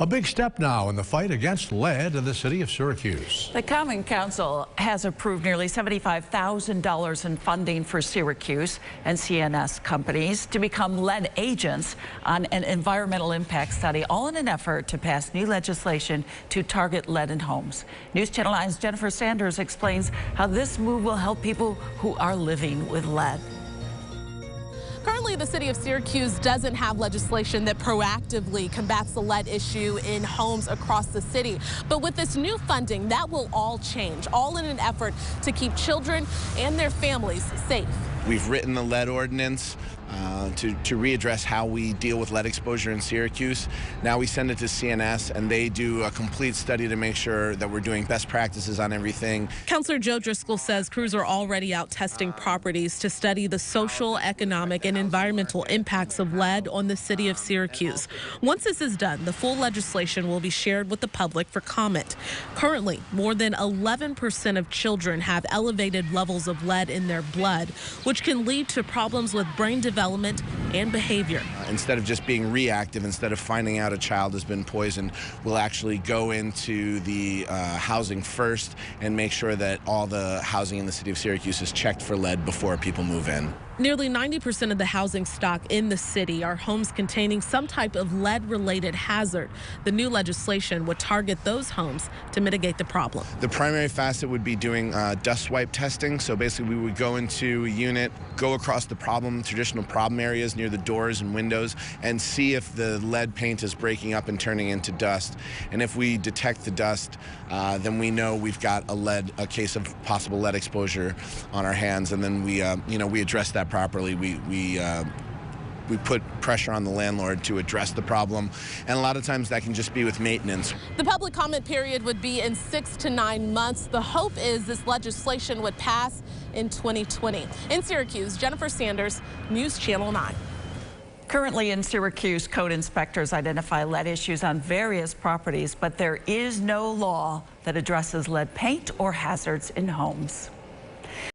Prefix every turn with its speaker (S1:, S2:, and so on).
S1: A big step now in the fight against lead in the city of Syracuse.
S2: The Common Council has approved nearly $75,000 in funding for Syracuse and CNS companies to become lead agents on an environmental impact study, all in an effort to pass new legislation to target lead in homes. News Channel 9's Jennifer Sanders explains how this move will help people who are living with lead.
S3: Currently, the city of Syracuse doesn't have legislation that proactively combats the lead issue in homes across the city. But with this new funding, that will all change, all in an effort to keep children and their families safe.
S4: We've written the lead ordinance to readdress how we deal with lead exposure in Syracuse. Now we send it to CNS, and they do a complete study to make sure that we're doing best practices on everything.
S3: Councilor Joe Driscoll says crews are already out testing properties to study the social, economic, and environmental impacts of lead on the city of Syracuse. Once this is done, the full legislation will be shared with the public for comment. Currently, more than 11% of children have elevated levels of lead in their blood, which can lead to problems with brain development and behavior.
S4: Instead of just being reactive, instead of finding out a child has been poisoned, we'll actually go into the housing first and make sure that all the housing in the city of Syracuse is checked for lead before people move in.
S3: Nearly 90% of the housing stock in the city are homes containing some type of lead-related hazard. The new legislation would target those homes to mitigate the problem.
S4: The primary facet would be doing dust swipe testing. So basically we would go into a unit, go across the traditional problem areas near the doors and windows, and see if the lead paint is breaking up and turning into dust. And if we detect the dust, then we know we've got a case of possible lead exposure on our hands, and then we address that properly. We put pressure on the landlord to address the problem, and a lot of times that can just be with maintenance.
S3: The public comment period would be in 6 to 9 months. The hope is this legislation would pass in 2020. In Syracuse, Jennifer Sanders, News Channel 9.
S2: Currently in Syracuse, code inspectors identify lead issues on various properties, but there is no law that addresses lead paint or hazards in homes.